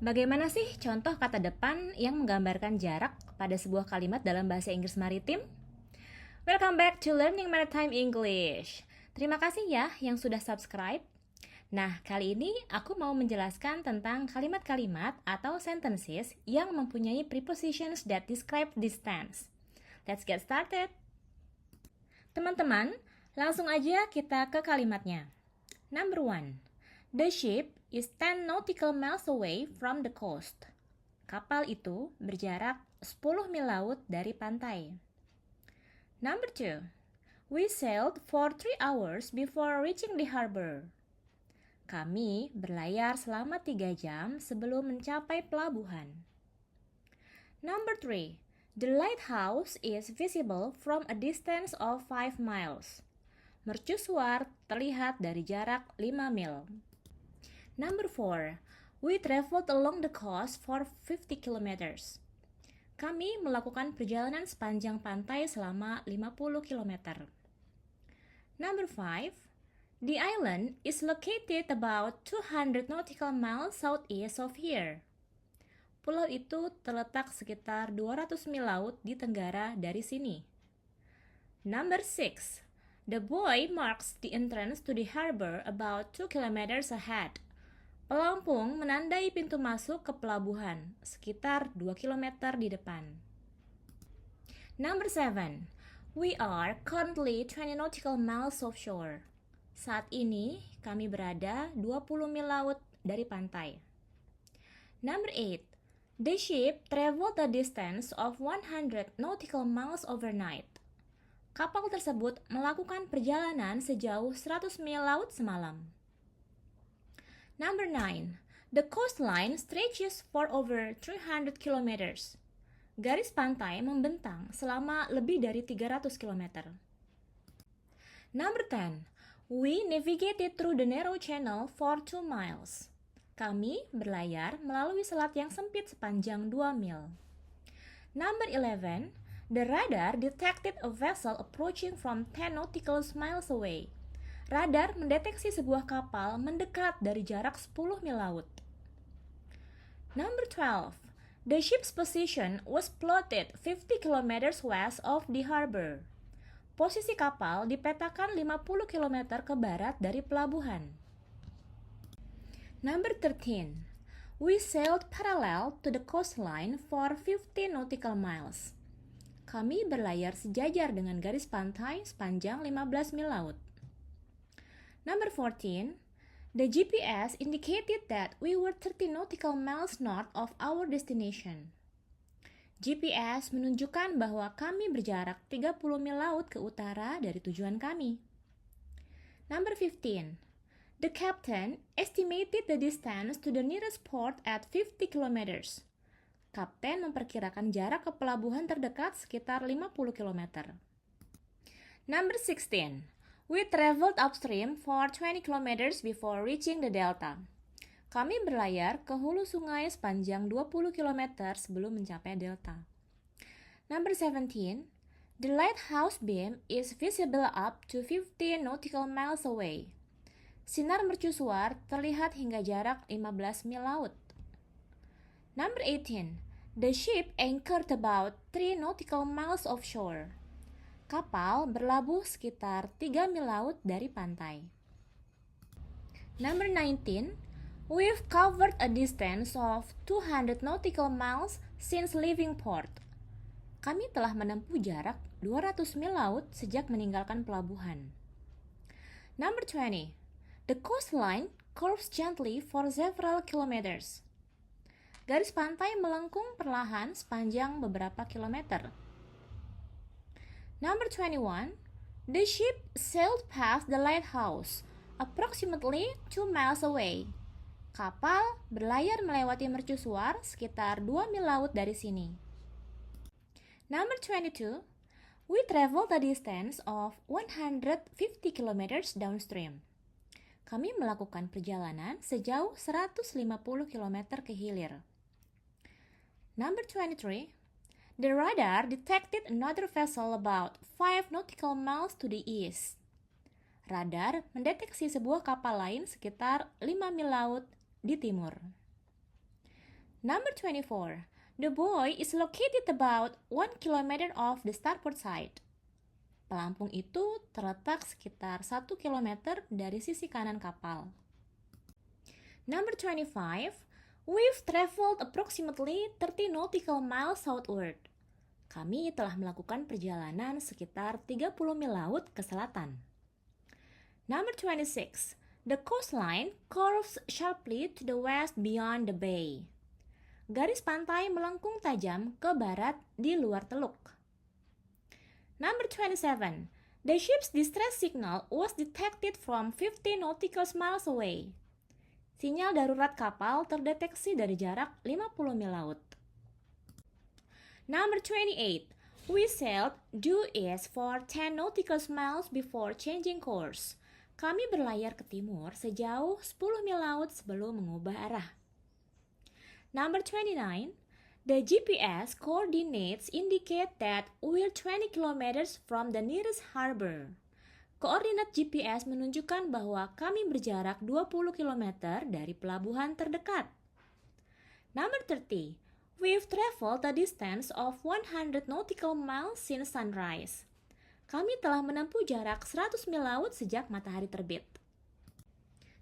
Bagaimana sih contoh kata depan yang menggambarkan jarak pada sebuah kalimat dalam bahasa Inggris maritim? Welcome back to Learning Maritime English. Terima kasih ya yang sudah subscribe. Nah, kali ini aku mau menjelaskan tentang kalimat-kalimat atau sentences yang mempunyai prepositions that describe distance. Let's get started. Teman-teman, langsung aja kita ke kalimatnya. Number 1. The ship is 10 nautical miles away from the coast. Kapal itu berjarak 10 mil laut dari pantai. Number 2. We sailed for 3 hours before reaching the harbor. Kami berlayar selama 3 jam sebelum mencapai pelabuhan. Number 3. The lighthouse is visible from a distance of 5 miles. Mercusuar terlihat dari jarak 5 mil. Number 4. We traveled along the coast for 50 kilometers. Kami melakukan perjalanan sepanjang pantai selama 50 kilometer. Number 5. The island is located about 200 nautical miles southeast of here. Pulau itu terletak sekitar 200 mil laut di tenggara dari sini. Number 6. The buoy marks the entrance to the harbor about 2 kilometers ahead. Pelampung menandai pintu masuk ke pelabuhan, sekitar 2 km di depan. Number 7. We are currently 20 nautical miles offshore. Saat ini, kami berada 20 mil laut dari pantai. Number 8. The ship traveled a distance of 100 nautical miles overnight. Kapal tersebut melakukan perjalanan sejauh 100 mil laut semalam. Number 9. The coastline stretches for over 300 kilometers. Garis pantai membentang selama lebih dari 300 km. Number 10. We navigated through the narrow channel for 2 miles. Kami berlayar melalui selat yang sempit sepanjang 2 mil. Number 11. The radar detected a vessel approaching from 10 nautical miles away. Radar mendeteksi sebuah kapal mendekat dari jarak 10 mil laut. Number 12. The ship's position was plotted 50 kilometers west of the harbor. Posisi kapal dipetakan 50 km ke barat dari pelabuhan. Number 13. We sailed parallel to the coastline for 50 nautical miles. Kami berlayar sejajar dengan garis pantai sepanjang 15 mil laut. Number 14. The GPS indicated that we were 30 nautical miles north of our destination. GPS menunjukkan bahwa kami berjarak 30 mil laut ke utara dari tujuan kami. Number 15. The captain estimated the distance to the nearest port at 50 kilometers. Kapten memperkirakan jarak ke pelabuhan terdekat sekitar 50 km. Number 16. We traveled upstream for 20 kilometers before reaching the delta. Kami berlayar ke hulu sungai sepanjang 20 km sebelum mencapai delta. Number 17. The lighthouse beam is visible up to 50 nautical miles away. Sinar mercusuar terlihat hingga jarak 15 mil laut. Number 18. The ship anchored about 3 nautical miles offshore. Kapal berlabuh sekitar 3 mil laut dari pantai. Number 19. We've covered a distance of 200 nautical miles since leaving port. Kami telah menempuh jarak 200 mil laut sejak meninggalkan pelabuhan. Number 20. The coastline curves gently for several kilometers. Garis pantai melengkung perlahan sepanjang beberapa kilometer. Number 21. The ship sailed past the lighthouse, approximately 2 miles away. Kapal berlayar melewati mercusuar sekitar 2 mil laut dari sini. Number 22. We traveled a distance of 150 kilometers downstream. Kami melakukan perjalanan sejauh 150 km ke hilir. Number 23. The radar detected another vessel about 5 nautical miles to the east. Radar mendeteksi sebuah kapal lain sekitar 5 mil laut di timur. Number 24. The buoy is located about 1 kilometer off the starboard side. Pelampung itu terletak sekitar 1 kilometer dari sisi kanan kapal. Number 25. We've traveled approximately 30 nautical miles southward. Kami telah melakukan perjalanan sekitar 30 mil laut ke selatan. Number 26. The coastline curves sharply to the west beyond the bay. Garis pantai melengkung tajam ke barat di luar teluk. Number 27. The ship's distress signal was detected from 50 nautical miles away. Sinyal darurat kapal terdeteksi dari jarak 50 mil laut. Number 28. We sailed due east for 10 nautical miles before changing course. Kami berlayar ke timur sejauh 10 mil laut sebelum mengubah arah. Number 29. The GPS coordinates indicate that we're 20 kilometers from the nearest harbor. Koordinat GPS menunjukkan bahwa kami berjarak 20 km dari pelabuhan terdekat. Number 30. We've traveled a distance of 100 nautical miles since sunrise. Kami telah menempuh jarak 100 mil laut sejak matahari terbit.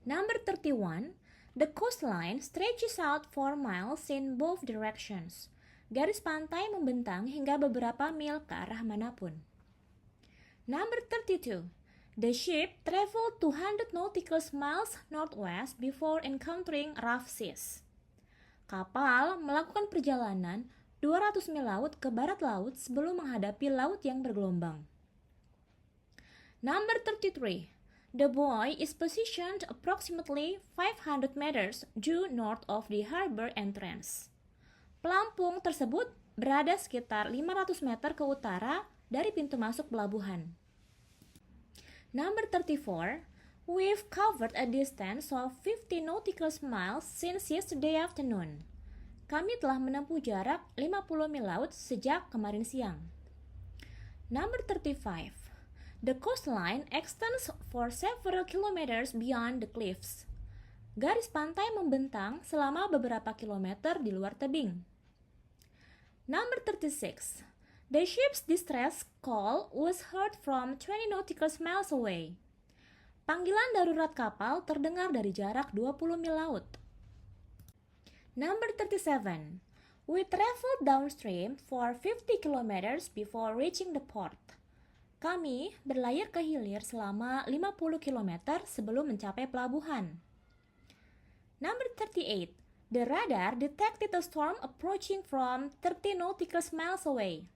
Number 31. The coastline stretches out 4 miles in both directions. Garis pantai membentang hingga beberapa mil ke arah manapun. Number 32. The ship traveled 200 nautical miles northwest before encountering rough seas. Kapal melakukan perjalanan 200 mil laut ke barat laut sebelum menghadapi laut yang bergelombang. Number 33. The buoy is positioned approximately 500 meters due north of the harbor entrance. Pelampung tersebut berada sekitar 500 meter ke utara dari pintu masuk pelabuhan. Number 34. We've covered a distance of 50 nautical miles since yesterday afternoon. Kami telah menempuh jarak 50 mil laut sejak kemarin siang. Number 35. The coastline extends for several kilometers beyond the cliffs. Garis pantai membentang selama beberapa kilometer di luar tebing. Number 36. The ship's distress call was heard from 20 nautical miles away. Panggilan darurat kapal terdengar dari jarak 20 mil laut. Number 37. We traveled downstream for 50 kilometers before reaching the port. Kami berlayar ke hilir selama 50 km sebelum mencapai pelabuhan. Number 38. The radar detected a storm approaching from 30 nautical miles away.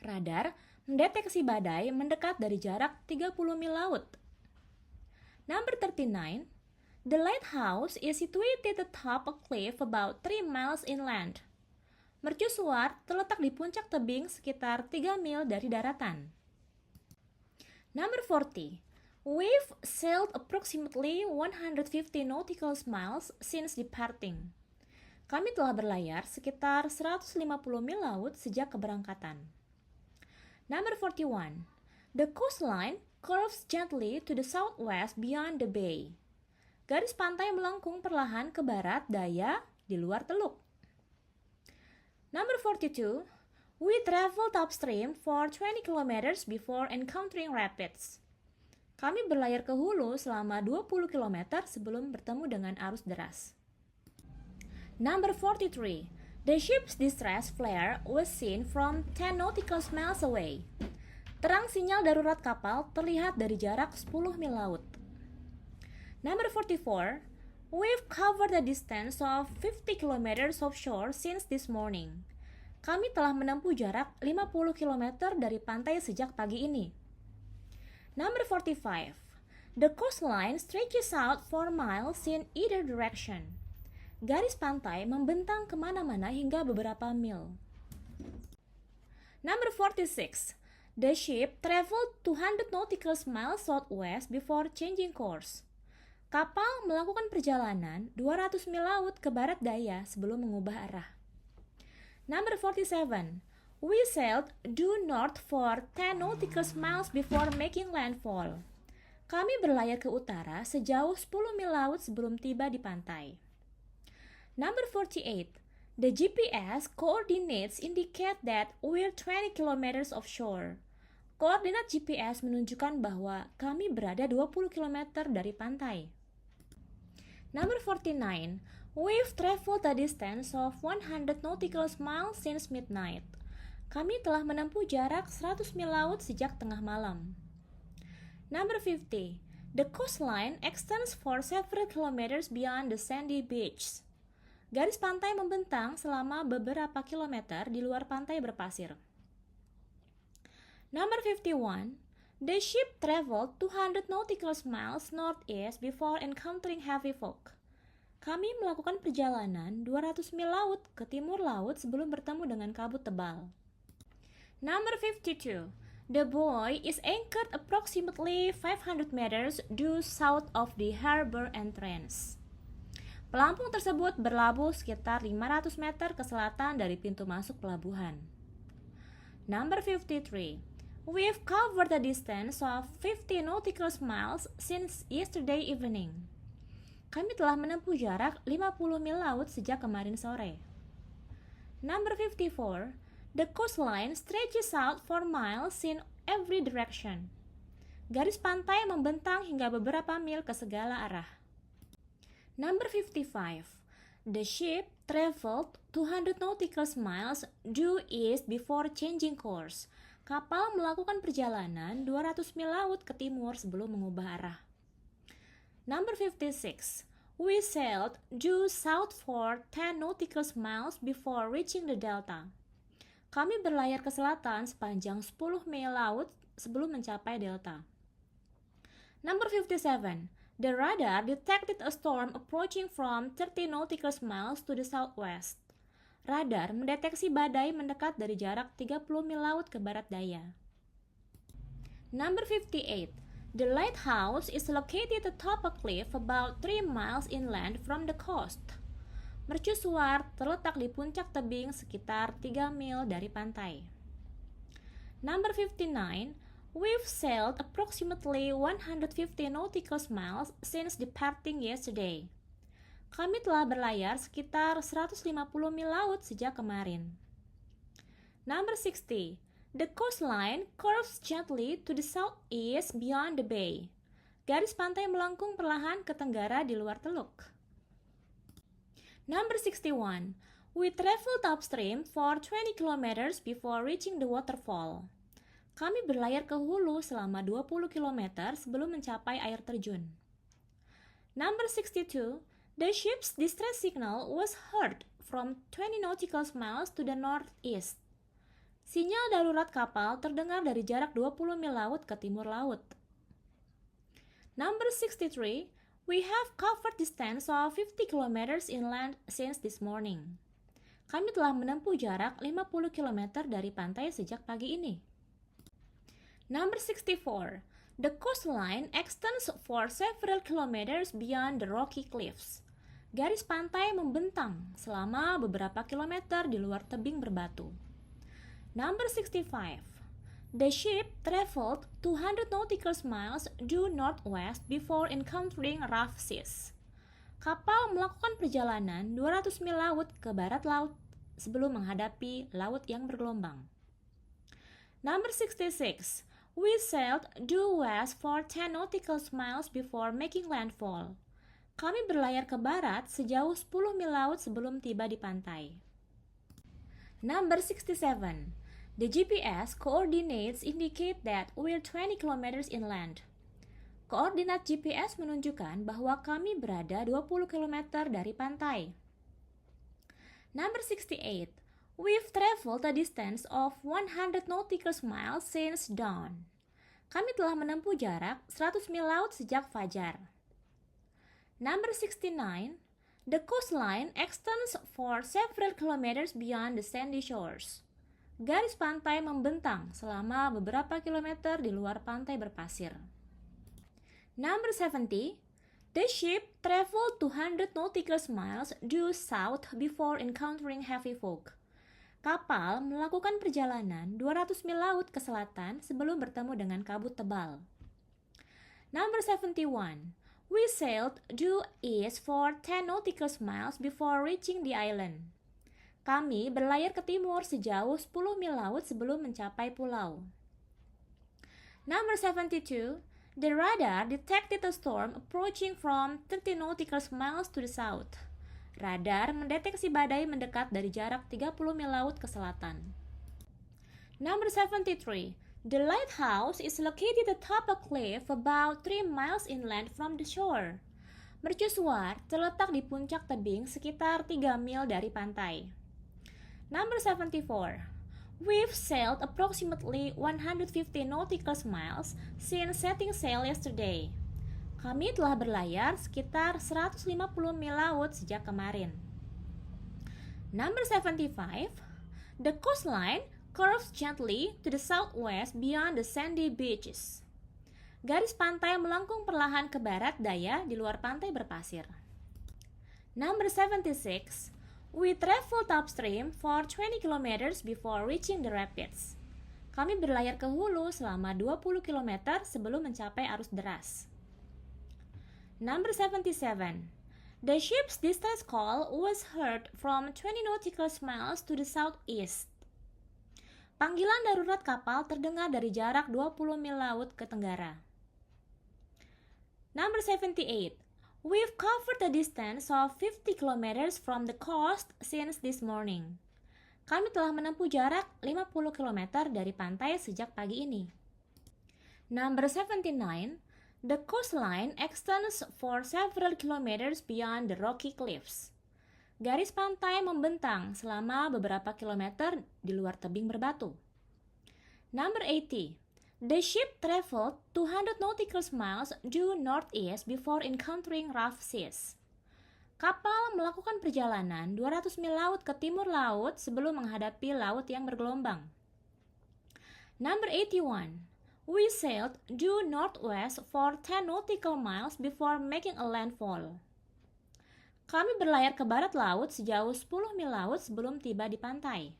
Radar mendeteksi badai mendekat dari jarak 30 mil laut. Number 39. The lighthouse is situated atop a cliff about 3 miles inland. Mercusuar terletak di puncak tebing sekitar 3 mil dari daratan. Number 40. We've sailed approximately 150 nautical miles since departing. Kami telah berlayar sekitar 150 mil laut sejak keberangkatan. Number 41. The coastline curves gently to the southwest beyond the bay. Garis pantai melengkung perlahan ke barat daya di luar teluk. Number 42. We traveled upstream for 20 kilometers before encountering rapids. Kami berlayar ke hulu selama 20 km sebelum bertemu dengan arus deras. Number 43. The ship's distress flare was seen from 10 nautical miles away. Terang sinyal darurat kapal terlihat dari jarak 10 mil laut. Number 44. We've covered a distance of 50 kilometers offshore since this morning. Kami telah menempuh jarak 50 km dari pantai sejak pagi ini. Number 45. The coastline stretches out 4 miles in either direction. Garis pantai membentang kemana-mana hingga beberapa mil. Number 46. The ship traveled 200 nautical miles southwest before changing course. Kapal melakukan perjalanan 200 mil laut ke barat daya sebelum mengubah arah. Number 47. We sailed due north for 10 nautical miles before making landfall. Kami berlayar ke utara sejauh 10 mil laut sebelum tiba di pantai. Number 48. The GPS coordinates indicate that we're 20 kilometers offshore. Koordinat GPS menunjukkan bahwa kami berada 20 km dari pantai. Number 49. We've traveled a distance of 100 nautical miles since midnight. Kami telah menempuh jarak 100 mil laut sejak tengah malam. Number 50. The coastline extends for several kilometers beyond the sandy beach. Garis pantai membentang selama beberapa kilometer di luar pantai berpasir. Number 51. The ship traveled 200 nautical miles northeast before encountering heavy fog. Kami melakukan perjalanan 200 mil laut ke timur laut sebelum bertemu dengan kabut tebal. Number 52. The buoy is anchored approximately 500 meters due south of the harbor entrance. Pelampung tersebut berlabuh sekitar 500 meter ke selatan dari pintu masuk pelabuhan. Number 53. We've covered a distance of 50 nautical miles since yesterday evening. Kami telah menempuh jarak 50 mil laut sejak kemarin sore. Number 54. The coastline stretches out for miles in every direction. Garis pantai membentang hingga beberapa mil ke segala arah. Number 55. The ship traveled 200 nautical miles due east before changing course. Kapal melakukan perjalanan 200 mil laut ke timur sebelum mengubah arah. Number 56. We sailed due south for 10 nautical miles before reaching the delta. Kami berlayar ke selatan sepanjang 10 mil laut sebelum mencapai delta. Number 57. The radar detected a storm approaching from 30 nautical miles to the southwest. Radar mendeteksi badai mendekat dari jarak 30 mil laut ke barat daya. Number 58. The lighthouse is located atop a cliff about 3 miles inland from the coast. Mercusuar terletak di puncak tebing sekitar 3 mil dari pantai. Number 59. We've sailed approximately 150 nautical miles since departing yesterday. Kami telah berlayar sekitar 150 mil laut sejak kemarin. Number 60. The coastline curves gently to the southeast beyond the bay. Garis pantai melengkung perlahan ke tenggara di luar teluk. Number 61. We traveled upstream for 20 kilometers before reaching the waterfall. Kami berlayar ke hulu selama 20 km sebelum mencapai air terjun. Number 62. The ship's distress signal was heard from 20 nautical miles to the northeast. Sinyal darurat kapal terdengar dari jarak 20 mil laut ke timur laut. Number 63. We have covered distance of 50 kilometers inland since this morning. Kami telah menempuh jarak 50 km dari pantai sejak pagi ini. Number 64. The coastline extends for several kilometers beyond the rocky cliffs. Garis pantai membentang selama beberapa kilometer di luar tebing berbatu. Number 65. The ship traveled 200 nautical miles due northwest before encountering rough seas. Kapal melakukan perjalanan 200 mil laut ke barat laut sebelum menghadapi laut yang bergelombang. Number 66. We sailed due west for 10 nautical miles before making landfall. Kami berlayar ke barat sejauh 10 mil laut sebelum tiba di pantai. Number 67. The GPS coordinates indicate that we're 20 kilometers inland. Koordinat GPS menunjukkan bahwa kami berada 20 km dari pantai. Number 68. We've traveled a distance of 100 nautical miles since dawn. Kami telah menempuh jarak 100 mil laut sejak fajar. Number 69. The coastline extends for several kilometers beyond the sandy shores. Garis pantai membentang selama beberapa kilometer di luar pantai berpasir. Number 70. The ship traveled 200 nautical miles due south before encountering heavy fog. Kapal melakukan perjalanan 200 mil laut ke selatan sebelum bertemu dengan kabut tebal. Number 71. We sailed due east for 10 nautical miles before reaching the island. Kami berlayar ke timur sejauh 10 mil laut sebelum mencapai pulau. Number 72. The radar detected a storm approaching from 30 nautical miles to the south. Radar mendeteksi badai mendekat dari jarak 30 mil laut ke selatan. Number 73. The lighthouse is located atop a cliff about 3 miles inland from the shore. Mercusuar terletak di puncak tebing sekitar 3 mil dari pantai. Number 74. We've sailed approximately 150 nautical miles since setting sail yesterday. Kami telah berlayar sekitar 150 mil laut sejak kemarin. Number 75. The coastline curves gently to the southwest beyond the sandy beaches. Garis pantai melengkung perlahan ke barat daya di luar pantai berpasir. Number 76. We traveled upstream for 20 kilometers before reaching the rapids. Kami berlayar ke hulu selama 20 km sebelum mencapai arus deras. Number 77. The ship's distress call was heard from 20 nautical miles to the southeast. Panggilan darurat kapal terdengar dari jarak 20 mil laut ke tenggara. Number 78. We've covered a distance of 50 kilometers from the coast since this morning. Kami telah menempuh jarak 50 km dari pantai sejak pagi ini. Number 79. The coastline extends for several kilometers beyond the rocky cliffs. Garis pantai membentang selama beberapa kilometer di luar tebing berbatu. Number 80. The ship traveled 200 nautical miles due northeast before encountering rough seas. Kapal melakukan perjalanan 200 mil laut ke timur laut sebelum menghadapi laut yang bergelombang. Number 81. We sailed due northwest for 10 nautical miles before making a landfall. Kami berlayar ke barat laut sejauh 10 mil laut sebelum tiba di pantai.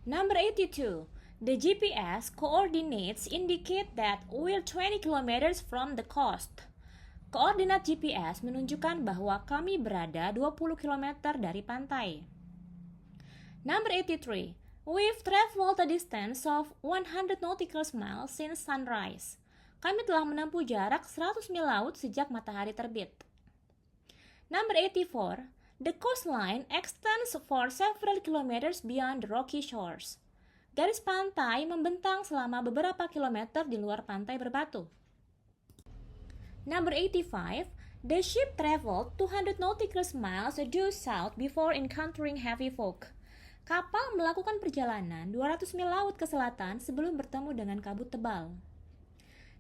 Number 82. The GPS coordinates indicate that we're 20 kilometers from the coast. Koordinat GPS menunjukkan bahwa kami berada 20 km dari pantai. Number 83. We've traveled a distance of 100 nautical miles since sunrise. Kami telah menempuh jarak 100 mil laut sejak matahari terbit. Number 84. The coastline extends for several kilometers beyond the rocky shores. Garis pantai membentang selama beberapa kilometer di luar pantai berbatu. Number 85. The ship traveled 200 nautical miles due south before encountering heavy fog. Kapal melakukan perjalanan 200 mil laut ke selatan sebelum bertemu dengan kabut tebal.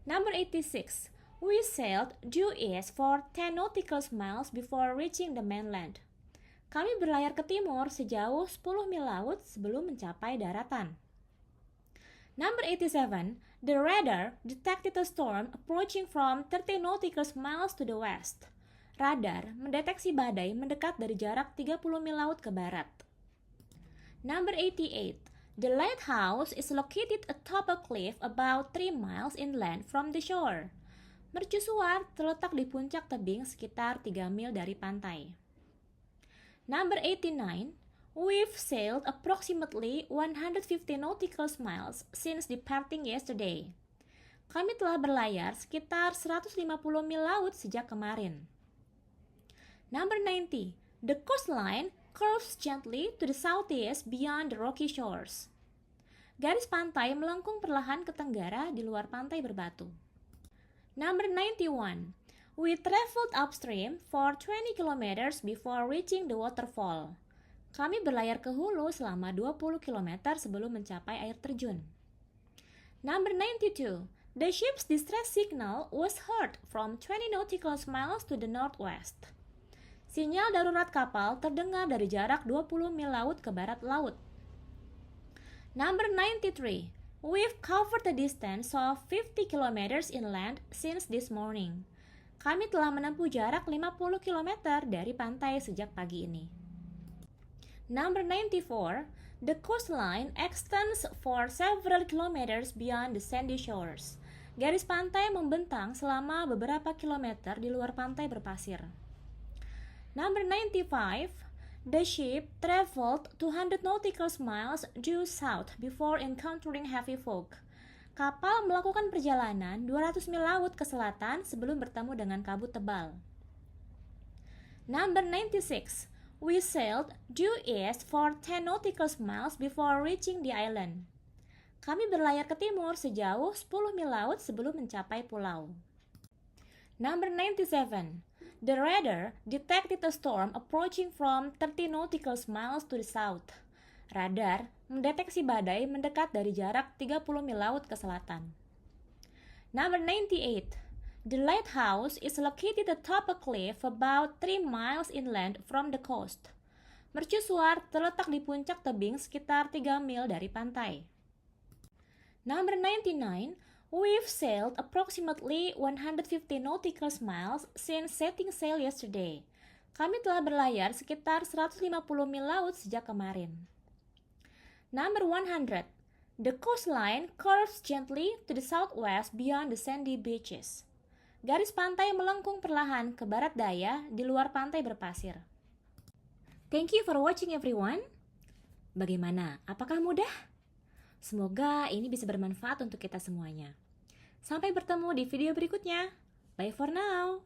Number 86. We sailed due east for 10 nautical miles before reaching the mainland. Kami berlayar ke timur sejauh 10 mil laut sebelum mencapai daratan. Number 87. The radar detected a storm approaching from 30 nautical miles to the west. Radar mendeteksi badai mendekat dari jarak 30 mil laut ke barat. Number 88. The lighthouse is located atop a cliff about 3 miles inland from the shore. Mercusuar terletak di puncak tebing sekitar 3 mil dari pantai. Number 89. We've sailed approximately 150 nautical miles since departing yesterday. Kami telah berlayar sekitar 150 mil laut sejak kemarin. Number 90. The coastline curves gently to the southeast beyond the rocky shores. Garis pantai melengkung perlahan ke tenggara di luar pantai berbatu. Number 91. We traveled upstream for 20 kilometers before reaching the waterfall. Kami berlayar ke hulu selama 20 km sebelum mencapai air terjun. Number 92. The ship's distress signal was heard from 20 nautical miles to the northwest. Sinyal darurat kapal terdengar dari jarak 20 mil laut ke barat laut. Number 93. We've covered a distance of 50 kilometers inland since this morning. Kami telah menempuh jarak 50 km dari pantai sejak pagi ini. Number 94. The coastline extends for several kilometers beyond the sandy shores. Garis pantai membentang selama beberapa kilometer di luar pantai berpasir. Number 95, the ship traveled 200 nautical miles due south before encountering heavy fog. Kapal melakukan perjalanan 200 mil laut ke selatan sebelum bertemu dengan kabut tebal. Number 96, we sailed due east for 10 nautical miles before reaching the island. Kami berlayar ke timur sejauh 10 mil laut sebelum mencapai pulau. Number 97, the radar detected a storm approaching from 30 nautical miles to the south. Radar mendeteksi badai mendekat dari jarak 30 mil laut ke selatan. Number 98, the lighthouse is located atop a cliff about 3 miles inland from the coast. Mercusuar terletak di puncak tebing sekitar 3 mil dari pantai. Number 99, we've sailed approximately 150 nautical miles since setting sail yesterday. Kami telah berlayar sekitar 150 mil laut sejak kemarin. Number 100, the coastline curves gently to the southwest beyond the sandy beaches. Garis pantai melengkung perlahan ke barat daya di luar pantai berpasir. Thank you for watching everyone. Bagaimana? Apakah mudah? Semoga ini bisa bermanfaat untuk kita semuanya. Sampai bertemu di video berikutnya. Bye for now.